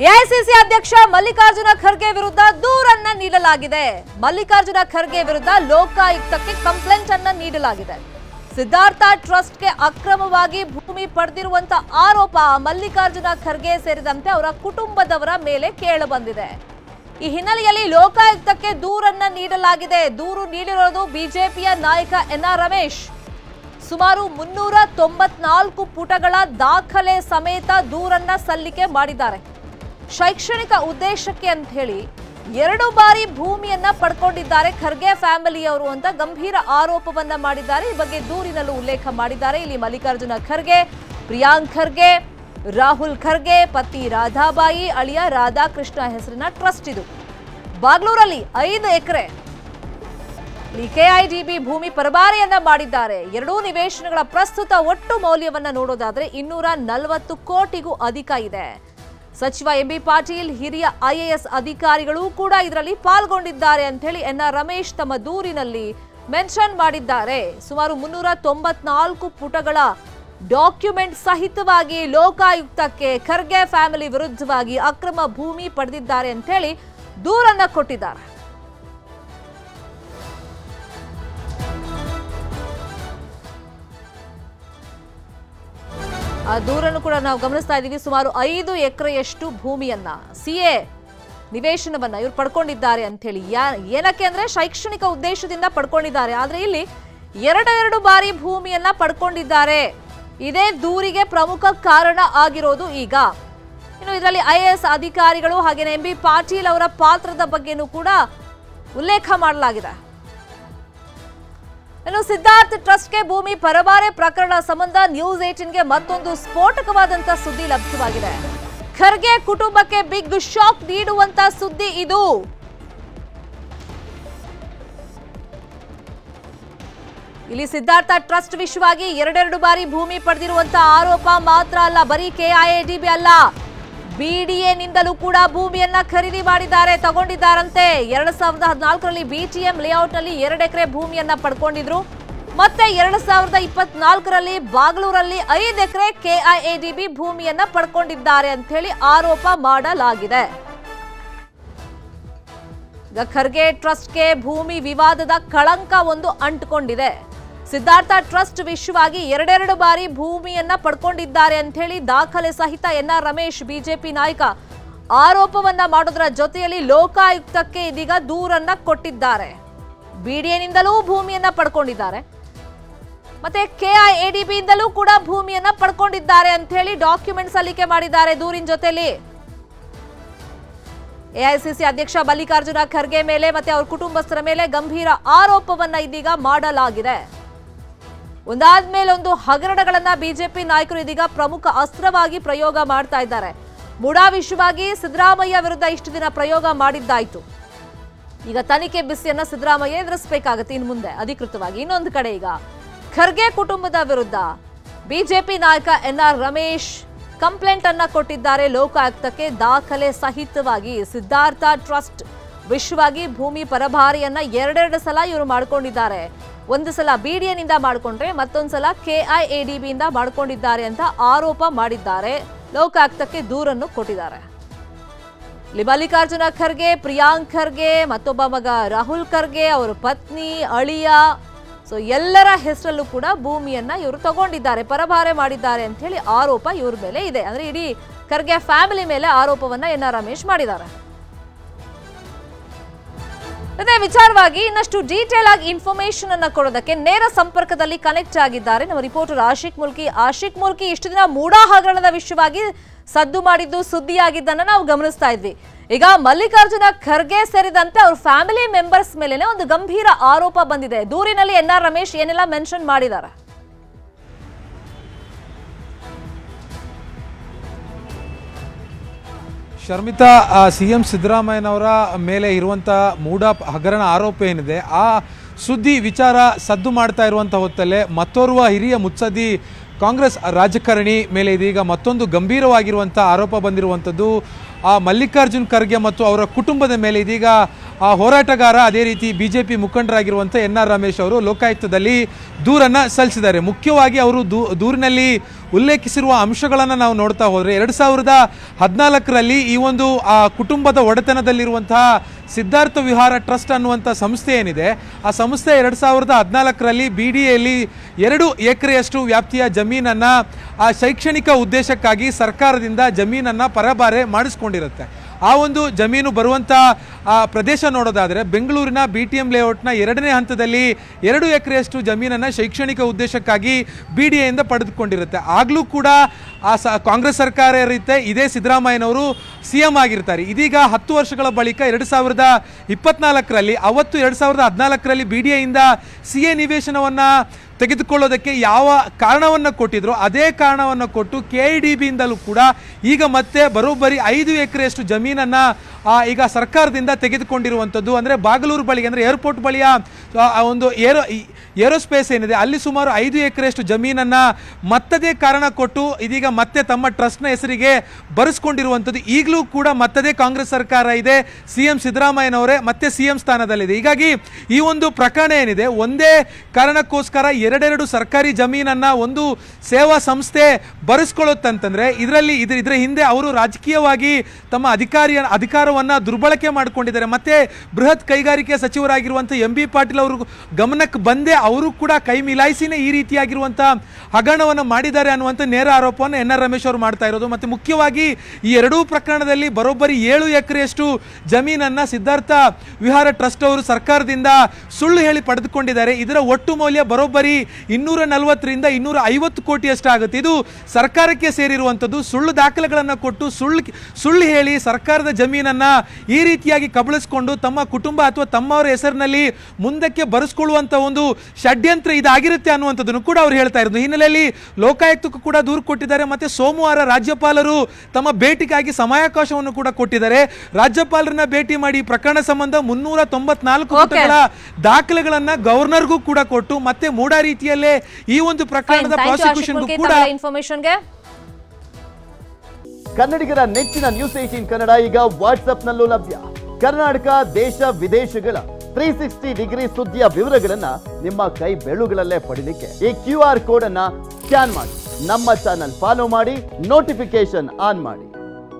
AICC ಅಧ್ಯಕ್ಷ ಮಲ್ಲಿಕಾರ್ಜುನ ಖರ್ಗೆ ವಿರುದ್ಧ ದೂರನ್ನ ನೀಡಲಾಗಿದೆ. ಮಲ್ಲಿಕಾರ್ಜುನ ಖರ್ಗೆ ವಿರುದ್ಧ ಲೋಕಾಯುಕ್ತಕ್ಕೆ ಕಂಪ್ಲೇಂಟ್ ಅನ್ನು ನೀಡಲಾಗಿದೆ. ಸಿದ್ಧಾರ್ಥ ಟ್ರಸ್ಟ್ಗೆ ಅಕ್ರಮವಾಗಿ ಭೂಮಿ ಪಡೆದಿರುವಂತ ಆರೋಪ ಮಲ್ಲಿಕಾರ್ಜುನ ಖರ್ಗೆ ಸೇರಿದಂತೆ ಅವರ ಕುಟುಂಬದವರ ಮೇಲೆ ಕೇಳಿಬಂದಿದೆ. ಈ ಹಿನ್ನೆಲೆಯಲ್ಲಿ ಲೋಕಾಯುಕ್ತಕ್ಕೆ ದೂರನ್ನ ನೀಡಲಾಗಿದೆ. ದೂರು ನೀಡಿರೋದು ಬಿಜೆಪಿಯ ನಾಯಕ ಎನ್ಆರ್ ರಮೇಶ್. ಸುಮಾರು 394 ಪುಟಗಳ ದಾಖಲೆ ಸಮೇತ ದೂರನ್ನ ಸಲ್ಲಿಕೆ ಮಾಡಿದ್ದಾರೆ. ಶೈಕ್ಷಣಿಕ ಉದ್ದೇಶಕ್ಕೆ ಅಂತ ಹೇಳಿ 2 ಬಾರಿ ಭೂಮಿಯನ್ನ ಪಡ್ಕೊಂಡಿದ್ದಾರೆ ಖರ್ಗೆ ಫ್ಯಾಮಿಲಿಯವರು ಅಂತ ಗಂಭೀರ ಆರೋಪವನ್ನ ಮಾಡಿದ್ದಾರೆ. ಈ ಬಗ್ಗೆ ದೂರಿನಲ್ಲೂ ಉಲ್ಲೇಖ ಮಾಡಿದ್ದಾರೆ. ಇಲ್ಲಿ ಮಲ್ಲಿಕಾರ್ಜುನ ಖರ್ಗೆ, ಪ್ರಿಯಾಂಕ್ ಖರ್ಗೆ, ರಾಹುಲ್ ಖರ್ಗೆ, ಪತಿ ರಾಧಾಬಾಯಿ, ಅಳಿಯ ರಾಧಾಕೃಷ್ಣ ಹೆಸರಿನ ಟ್ರಸ್ಟ್ ಇದು. ಬಾಗ್ಲೂರಲ್ಲಿ 5 ಎಕರೆ ಕೆಐಡಿಬಿ ಭೂಮಿ ಪರಭಾರೆಯನ್ನ ಮಾಡಿದ್ದಾರೆ. 2 ನಿವೇಶನಗಳ ಪ್ರಸ್ತುತ ಒಟ್ಟು ಮೌಲ್ಯವನ್ನ ನೋಡೋದಾದ್ರೆ 240 ಕೋಟಿಗೂ ಅಧಿಕ ಇದೆ. ಸಚಿವ ಎಂಬಿ ಪಾಟೀಲ್, ಹಿರಿಯ ಐಎಎಸ್ ಅಧಿಕಾರಿಗಳು ಕೂಡ ಇದರಲ್ಲಿ ಪಾಲ್ಗೊಂಡಿದ್ದಾರೆ ಅಂತ ಹೇಳಿ ಎನ್ಆರ್ ರಮೇಶ್ ತಮ್ಮ ದೂರಿನಲ್ಲಿ ಮೆನ್ಷನ್ ಮಾಡಿದ್ದಾರೆ. ಸುಮಾರು 394 ಪುಟಗಳ ಡಾಕ್ಯುಮೆಂಟ್ ಸಹಿತವಾಗಿ ಲೋಕಾಯುಕ್ತಕ್ಕೆ ಖರ್ಗೆ ಫ್ಯಾಮಿಲಿ ವಿರುದ್ಧವಾಗಿ ಅಕ್ರಮ ಭೂಮಿ ಪಡೆದಿದ್ದಾರೆ ಅಂತ ಹೇಳಿ ದೂರನ್ನ ಕೊಟ್ಟಿದ್ದಾರೆ. ಆ ದೂರನ್ನು ಕೂಡ ನಾವು ಗಮನಿಸ್ತಾ ಇದ್ದೀವಿ. ಸುಮಾರು 5 ಎಕರೆಯಷ್ಟು ಭೂಮಿಯನ್ನ ಸಿಎ ನಿವೇಶನವನ್ನ ಇವರು ಪಡ್ಕೊಂಡಿದ್ದಾರೆ ಅಂತ ಹೇಳಿ. ಏನಕ್ಕೆ ಅಂದ್ರೆ ಶೈಕ್ಷಣಿಕ ಉದ್ದೇಶದಿಂದ ಪಡ್ಕೊಂಡಿದ್ದಾರೆ. ಆದ್ರೆ ಇಲ್ಲಿ 2 ಬಾರಿ ಭೂಮಿಯನ್ನ ಪಡ್ಕೊಂಡಿದ್ದಾರೆ. ಇದೇ ದೂರಿಗೆ ಪ್ರಮುಖ ಕಾರಣ ಆಗಿರೋದು. ಈಗ ಇನ್ನು ಇದರಲ್ಲಿ ಐಎಎಸ್ ಅಧಿಕಾರಿಗಳು ಹಾಗೇನೆ ಎಂಬಿ ಪಾಟೀಲ್ ಅವರ ಪಾತ್ರದ ಬಗ್ಗೆನೂ ಕೂಡ ಉಲ್ಲೇಖ ಮಾಡಲಾಗಿದೆ. ಇನ್ನು ಸಿದ್ಧಾರ್ಥ ಟ್ರಸ್ಟ್ಗೆ ಭೂಮಿ ಪರಭಾರೆ ಪ್ರಕರಣ ಸಂಬಂಧ ನ್ಯೂಸ್ 18ಗೆ ಮತ್ತೊಂದು ಸ್ಫೋಟಕವಾದಂತ ಸುದ್ದಿ ಲಭ್ಯವಾಗಿದೆ. ಖರ್ಗೆ ಕುಟುಂಬಕ್ಕೆ ಬಿಗ್ ಶಾಕ್ ನೀಡುವಂತ ಸುದ್ದಿ ಇದು. ಇಲ್ಲಿ ಸಿದ್ಧಾರ್ಥ ಟ್ರಸ್ಟ್ ವಿಷಯವಾಗಿ 2 ಬಾರಿ ಭೂಮಿ ಪಡೆದಿರುವಂತ ಆರೋಪ ಮಾತ್ರ ಅಲ್ಲ, ಬರೀ ಕೆಐಎಡಿಬಿ ಅಲ್ಲ, ಬಿಡಿಎನಿಂದಲೂ ಕೂಡ ಭೂಮಿಯನ್ನ ಖರೀದಿ ಮಾಡಿದ್ದಾರೆ, ತಗೊಂಡಿದ್ದಾರಂತೆ. 2014ರಲ್ಲಿ ಬಿಟಿಎಂ ಲೇಔಟ್ ನಲ್ಲಿ 2 ಎಕರೆ ಭೂಮಿಯನ್ನ ಪಡ್ಕೊಂಡಿದ್ರು. ಮತ್ತೆ 2024ರಲ್ಲಿ ಬಾಗ್ಲೂರಲ್ಲಿ 5 ಎಕರೆ ಕೆಐಎಡಿಬಿ ಭೂಮಿಯನ್ನ ಪಡ್ಕೊಂಡಿದ್ದಾರೆ ಅಂತ ಹೇಳಿ ಆರೋಪ ಮಾಡಲಾಗಿದೆ. ಈಗ ಖರ್ಗೆ ಟ್ರಸ್ಟ್ಗೆ ಭೂಮಿ ವಿವಾದದ ಕಳಂಕ ಒಂದು ಅಂಟಿಕೊಂಡಿದೆ. ಸಿದ್ಧಾರ್ಥ ಟ್ರಸ್ಟ್ ವಿಷಯವಾಗಿ 2 ಬಾರಿ ಭೂಮಿಯನ್ನ ಪಡ್ಕೊಂಡಿದ್ದಾರೆ ಅಂತ ಹೇಳಿ ದಾಖಲೆ ಸಹಿತ ಎನ್ಆರ್ ರಮೇಶ್ ಬಿಜೆಪಿ ನಾಯಕ ಆರೋಪವನ್ನ ಮಾಡೋದ್ರ ಜೊತೆಯಲ್ಲಿ ಲೋಕಾಯುಕ್ತಕ್ಕೆ ಇದೀಗ ದೂರನ್ನ ಕೊಟ್ಟಿದ್ದಾರೆ. ಬಿಡಿಎನಿಂದಲೂ ಭೂಮಿಯನ್ನ ಪಡ್ಕೊಂಡಿದ್ದಾರೆ, ಮತ್ತೆ ಕೆಐಎಡಿಬಿ ಇಂದಲೂ ಕೂಡ ಭೂಮಿಯನ್ನ ಪಡ್ಕೊಂಡಿದ್ದಾರೆ ಅಂತ ಹೇಳಿ ಡಾಕ್ಯುಮೆಂಟ್ ಸಲ್ಲಿಕೆ ಮಾಡಿದ್ದಾರೆ ದೂರಿನ ಜೊತೆಲಿ. ಎಐಸಿಸಿ ಅಧ್ಯಕ್ಷ ಮಲ್ಲಿಕಾರ್ಜುನ ಖರ್ಗೆ ಮೇಲೆ ಮತ್ತೆ ಅವ್ರ ಕುಟುಂಬಸ್ಥರ ಮೇಲೆ ಗಂಭೀರ ಆರೋಪವನ್ನ ಇದೀಗ ಮಾಡಲಾಗಿದೆ. ಒಂದಾದ್ಮೇಲೊಂದು ಹಗರಣಗಳನ್ನ ಬಿಜೆಪಿ ನಾಯಕರು ಇದೀಗ ಪ್ರಮುಖ ಅಸ್ತ್ರವಾಗಿ ಪ್ರಯೋಗ ಮಾಡ್ತಾ ಇದ್ದಾರೆ. ಮುಡಾ ವಿಷಯವಾಗಿ ಸಿದ್ದರಾಮಯ್ಯ ವಿರುದ್ಧ ಇಷ್ಟು ದಿನ ಪ್ರಯೋಗ ಮಾಡಿದ್ದಾಯ್ತು. ಈಗ ತನಿಖೆ ಬಿಸಿಯನ್ನ ಸಿದ್ದರಾಮಯ್ಯ ಎದುರಿಸಬೇಕಾಗುತ್ತೆ ಇನ್ನು ಮುಂದೆ ಅಧಿಕೃತವಾಗಿ. ಇನ್ನೊಂದು ಕಡೆ ಈಗ ಖರ್ಗೆ ಕುಟುಂಬದ ವಿರುದ್ಧ ಬಿಜೆಪಿ ನಾಯಕ ಎನ್ಆರ್ ರಮೇಶ್ ಕಂಪ್ಲೇಂಟ್ ಅನ್ನ ಕೊಟ್ಟಿದ್ದಾರೆ ಲೋಕಾಯುಕ್ತಕ್ಕೆ. ದಾಖಲೆ ಸಹಿತವಾಗಿ ಸಿದ್ಧಾರ್ಥ ಟ್ರಸ್ಟ್ ವಿಷಯವಾಗಿ ಭೂಮಿ ಪರಭಾರೆಯನ್ನ 2 ಸಲ ಇವರು ಮಾಡ್ಕೊಂಡಿದ್ದಾರೆ. ಒಂದು ಸಲ ಬಿಡಿಎನಿಂದ ಮಾಡ್ಕೊಂಡ್ರೆ ಮತ್ತೊಂದು ಸಲ ಕೆಐಎಡಿಬಿ ಇಂದ ಮಾಡ್ಕೊಂಡಿದ್ದಾರೆ ಅಂತ ಆರೋಪ ಮಾಡಿದ್ದಾರೆ. ಲೋಕಾಯುಕ್ತಕ್ಕೆ ದೂರನ್ನು ಕೊಟ್ಟಿದ್ದಾರೆ. ಇಲ್ಲಿ ಮಲ್ಲಿಕಾರ್ಜುನ ಖರ್ಗೆ, ಪ್ರಿಯಾಂಕ್ ಖರ್ಗೆ, ಮತ್ತೊಬ್ಬ ಮಗ ರಾಹುಲ್ ಖರ್ಗೆ, ಅವರ ಪತ್ನಿ, ಅಳಿಯ, ಸೊ ಎಲ್ಲರ ಹೆಸರಲ್ಲೂ ಕೂಡ ಭೂಮಿಯನ್ನ ಇವರು ತಗೊಂಡಿದ್ದಾರೆ, ಪರಭಾರೆ ಮಾಡಿದ್ದಾರೆ ಅಂತ ಹೇಳಿ ಆರೋಪ ಇವ್ರ ಮೇಲೆ ಇದೆ. ಅಂದ್ರೆ ಇಡೀ ಖರ್ಗೆ ಫ್ಯಾಮಿಲಿ ಮೇಲೆ ಆರೋಪವನ್ನ ಎನ್ಆರ್ ರಮೇಶ್ ಮಾಡಿದ್ದಾರೆ. ಅದೇ ವಿಚಾರವಾಗಿ ಇನ್ನಷ್ಟು ಡೀಟೇಲ್ ಆಗಿ ಇನ್ಫಾರ್ಮೇಶನ್ ಅನ್ನ ಕೊಡೋದಕ್ಕೆ ನೇರ ಸಂಪರ್ಕದಲ್ಲಿ ಕನೆಕ್ಟ್ ಆಗಿದ್ದಾರೆ ನಮ್ಮ ರಿಪೋರ್ಟರ್ ಆಶಿಕ್ ಮುಲ್ಕಿ. ಇಷ್ಟು ದಿನ ಮೂಡಾ ಹಗರಣದ ವಿಷಯವಾಗಿ ಸದ್ದು ಮಾಡಿದ್ದು ಸುದ್ದಿಯಾಗಿದ್ದನ್ನ ನಾವು ಗಮನಿಸ್ತಾ ಇದ್ವಿ. ಈಗ ಮಲ್ಲಿಕಾರ್ಜುನ ಖರ್ಗೆ ಸೇರಿದಂತೆ ಅವ್ರ ಫ್ಯಾಮಿಲಿ ಮೆಂಬರ್ಸ್ ಮೇಲೆನೆ ಒಂದು ಗಂಭೀರ ಆರೋಪ ಬಂದಿದೆ. ದೂರಿನಲ್ಲಿ ಎನ್ಆರ್ ರಮೇಶ್ ಏನೆಲ್ಲ ಮೆನ್ಷನ್ ಮಾಡಿದ್ದಾರೆ? ಶರ್ಮಿತಾ, ಸಿಎಂ ಸಿದ್ದರಾಮಯ್ಯನವರ ಮೇಲೆ ಇರುವಂಥ ಮೂಡಾ ಹಗರಣ ಆರೋಪ ಏನಿದೆ ಆ ಸುದ್ದಿ ವಿಚಾರ ಸದ್ದು ಮಾಡ್ತಾ ಇರುವಂಥ ಹೊತ್ತಲ್ಲೇ ಮತ್ತೋರ್ವ ಹಿರಿಯ ಮುತ್ಸದ್ದಿ ಕಾಂಗ್ರೆಸ್ ರಾಜಕಾರಣಿ ಮೇಲೆ ಇದೀಗ ಮತ್ತೊಂದು ಗಂಭೀರವಾಗಿರುವಂಥ ಆರೋಪ ಬಂದಿರುವಂಥದ್ದು. ಮಲ್ಲಿಕಾರ್ಜುನ್ ಖರ್ಗೆ ಮತ್ತು ಅವರ ಕುಟುಂಬದ ಮೇಲೆ ಇದೀಗ ಹೋರಾಟಗಾರ ಅದೇ ರೀತಿ ಬಿಜೆಪಿ ಮುಖಂಡರಾಗಿರುವಂಥ NR ರಮೇಶ್ ಅವರು ಲೋಕಾಯುಕ್ತದಲ್ಲಿ ದೂರನ್ನು ಸಲ್ಲಿಸಿದ್ದಾರೆ. ಮುಖ್ಯವಾಗಿ ಅವರು ದೂರಿನಲ್ಲಿ ಉಲ್ಲೇಖಿಸಿರುವ ಅಂಶಗಳನ್ನು ನಾವು ನೋಡ್ತಾ ಹೋದರೆ 2014ರಲ್ಲಿ ಈ ಒಂದು ಕುಟುಂಬದ ಒಡೆತನದಲ್ಲಿರುವಂತಹ ಸಿದ್ಧಾರ್ಥ ವಿಹಾರ ಟ್ರಸ್ಟ್ ಅನ್ನುವಂಥ ಸಂಸ್ಥೆ ಏನಿದೆ, ಆ ಸಂಸ್ಥೆ 2014ರಲ್ಲಿ BDAಯಲ್ಲಿ 2 ಎಕರೆಯಷ್ಟು ವ್ಯಾಪ್ತಿಯ ಜಮೀನನ್ನು ಶೈಕ್ಷಣಿಕ ಉದ್ದೇಶಕ್ಕಾಗಿ ಸರ್ಕಾರದಿಂದ ಜಮೀನನ್ನು ಪರಭಾರೆ ಮಾಡಿಸ್ಕೊಂಡಿರುತ್ತೆ. ಆ ಒಂದು ಜಮೀನು ಬರುವಂಥ ಪ್ರದೇಶ ನೋಡೋದಾದರೆ ಬೆಂಗಳೂರಿನ BTM ಲೇಔಟ್ನ 2ನೇ ಹಂತದಲ್ಲಿ 2 ಎಕರೆಯಷ್ಟು ಜಮೀನನ್ನು ಶೈಕ್ಷಣಿಕ ಉದ್ದೇಶಕ್ಕಾಗಿ BDAಯಿಂದ ಪಡೆದುಕೊಂಡಿರುತ್ತೆ. ಆಗಲೂ ಕೂಡ ಕಾಂಗ್ರೆಸ್ ಸರ್ಕಾರ ಇರುತ್ತೆ, ಇದೇ ಸಿದ್ದರಾಮಯ್ಯನವರು CM ಆಗಿರ್ತಾರೆ. ಇದೀಗ 10 ವರ್ಷಗಳ ಬಳಿಕ 2024ರಲ್ಲಿ ಅವತ್ತು 2014ರಲ್ಲಿ BDAಯಿಂದ CA ನಿವೇಶನವನ್ನು ತೆಗೆದುಕೊಳ್ಳೋದಕ್ಕೆ ಯಾವ ಕಾರಣವನ್ನು ಕೊಟ್ಟಿದ್ರು ಅದೇ ಕಾರಣವನ್ನು ಕೊಟ್ಟು KIDBಯಿಂದಲೂ ಕೂಡ ಈಗ ಮತ್ತೆ ಬರೋಬ್ಬರಿ 5 ಎಕರೆಯಷ್ಟು ಜಮೀನನ್ನು ಈಗ ಸರ್ಕಾರದಿಂದ ತೆಗೆದುಕೊಂಡಿರುವಂಥದ್ದು. ಅಂದರೆ ಬಾಗಲೂರು ಬಳಿ ಅಂದರೆ ಏರ್ಪೋರ್ಟ್ ಬಳಿಯ ಒಂದು ಏರೋಸ್ಪೇಸ್ ಏನಿದೆ ಅಲ್ಲಿ ಸುಮಾರು 5 ಎಕರೆಯಷ್ಟು ಜಮೀನನ್ನು ಮತ್ತದೇ ಕಾರಣ ಕೊಟ್ಟು ಇದೀಗ ಮತ್ತೆ ತಮ್ಮ ಟ್ರಸ್ಟ್ನ ಹೆಸರಿಗೆ ಬರೆಸ್ಕೊಂಡಿರುವಂಥದ್ದು. ಈಗಲೂ ಕೂಡ ಮತ್ತದೇ ಕಾಂಗ್ರೆಸ್ ಸರ್ಕಾರ ಇದೆ, CM ಸಿದ್ದರಾಮಯ್ಯನವರೇ ಮತ್ತೆ CM ಸ್ಥಾನದಲ್ಲಿದೆ. ಹೀಗಾಗಿ ಈ ಒಂದು ಪ್ರಕರಣ ಏನಿದೆ ಒಂದೇ ಕಾರಣಕ್ಕೋಸ್ಕರ 2 ಸರ್ಕಾರಿ ಜಮೀನನ್ನು ಒಂದು ಸೇವಾ ಸಂಸ್ಥೆ ಬರೆಸ್ಕೊಳ್ಳುತ್ತಂತಂದ್ರೆ ಇದರ ಹಿಂದೆ ಅವರು ರಾಜಕೀಯವಾಗಿ ತಮ್ಮ ಅಧಿಕಾರವನ್ನು ದುರ್ಬಳಕೆ ಮಾಡಿಕೊಂಡಿದ್ದಾರೆ. ಮತ್ತೆ ಬೃಹತ್ ಕೈಗಾರಿಕೆ ಸಚಿವರಾಗಿರುವಂಥ MB ಪಾಟೀಲ್ ಅವರು ಗಮನಕ್ಕೆ ಬಂದೇ ಅವರು ಕೂಡ ಕೈ ಮಿಲಾಯಿಸಿನೇ ಈ ರೀತಿಯಾಗಿರುವಂಥ ಹಗರಣವನ್ನು ಮಾಡಿದ್ದಾರೆ ಅನ್ನುವಂಥ ನೇರ ಆರೋಪವನ್ನು NR ರಮೇಶ್ ಅವರು ಮಾಡ್ತಾ ಇರೋದು. ಮತ್ತು ಮುಖ್ಯವಾಗಿ ಈ 2 ಪ್ರಕರಣದಲ್ಲಿ ಬರೋಬ್ಬರಿ 7 ಎಕರೆಯಷ್ಟು ಜಮೀನನ್ನು ಸಿದ್ಧಾರ್ಥ ವಿಹಾರ ಟ್ರಸ್ಟ್ ಅವರು ಸರ್ಕಾರದಿಂದ ಸುಳ್ಳು ಹೇಳಿ ಪಡೆದುಕೊಂಡಿದ್ದಾರೆ. ಇದರ ಒಟ್ಟು ಮೌಲ್ಯ ಬರೋಬ್ಬರಿ 240ರಿಂದ 250 ಕೋಟಿಯಷ್ಟು ಆಗುತ್ತೆ. ಇದು ಸರ್ಕಾರಕ್ಕೆ ಸೇರಿರುವಂಥದ್ದು. ಸುಳ್ಳು ದಾಖಲೆಗಳನ್ನು ಕೊಟ್ಟು ಸುಳ್ಳು ಹೇಳಿ ಸರ್ಕಾರದ ಜಮೀನನ್ನು ಈ ರೀತಿಯಾಗಿ ಕಬಳಿಸಿಕೊಂಡು ತಮ್ಮ ಕುಟುಂಬ ಅಥವಾ ತಮ್ಮವರ ಹೆಸರಿನಲ್ಲಿ ಮುಂದಕ್ಕೆ ಬರೆಸ್ಕೊಳ್ಳುವಂಥ ಒಂದು ಷಡ್ಯಂತ್ರ ಇದಾಗಿರುತ್ತೆ ಅನ್ನುವಂಥದ್ದನ್ನು ಕೂಡ ಅವರು ಹೇಳ್ತಾ ಇರೋದು. ಹಿನ್ನೆಲೆಯಲ್ಲಿ ಲೋಕಾಯುಕ್ತಕ್ಕೂ ಕೂಡ ದೂರು ಕೊಟ್ಟಿದ್ದಾರೆ. ಮತ್ತೆ ಸೋಮವಾರ ರಾಜ್ಯಪಾಲರು ತಮ್ಮ ಭೇಟಿಗಾಗಿ ಸಮಯಾವಕಾಶವನ್ನು ಕೂಡ ಕೊಟ್ಟಿದ್ದಾರೆ. ರಾಜ್ಯಪಾಲರನ್ನ ಭೇಟಿ ಮಾಡಿ ಪ್ರಕರಣ ಸಂಬಂಧ 394 ಪುಟಗಳ ದಾಖಲೆಗಳನ್ನು ಗವರ್ನರ್ಗೂ ಕೂಡ ಕೊಟ್ಟು ಮತ್ತೆ ಮೂಢ ರೀತಿಯಲ್ಲೇ ಈ ಒಂದು ಪ್ರಕರಣದ ಪ್ರಾಸಿಕ್ಯೂಷನ್ಗೂ ಕೂಡ ಇನ್ಫಾರ್ಮೇಷನ್ಗೆ ಕನ್ನಡಿಗರ ನೆಚ್ಚಿನ ನ್ಯೂಸ್ 18 ಕನ್ನಡ ಈಗ ವಾಟ್ಸ್ಆಪ್ನಲ್ಲೂ ಲಭ್ಯ. ಕರ್ನಾಟಕ ದೇಶ ವಿದೇಶಗಳ 360 ಡಿಗ್ರಿ ಸುದ್ದಿಯ ವಿವರಗಳನ್ನ ನಿಮ್ಮ ಕೈ ಬೆರಳುಗಳಲ್ಲೇ ಪಡಿಲಿಕ್ಕೆ ಈ QR ಕೋಡ್ ಅನ್ನ ಸ್ಕ್ಯಾನ್ ಮಾಡಿ, ನಮ್ಮ ಚಾನಲ್ ಫಾಲೋ ಮಾಡಿ, ನೋಟಿಫಿಕೇಶನ್ ಆನ್ ಮಾಡಿ.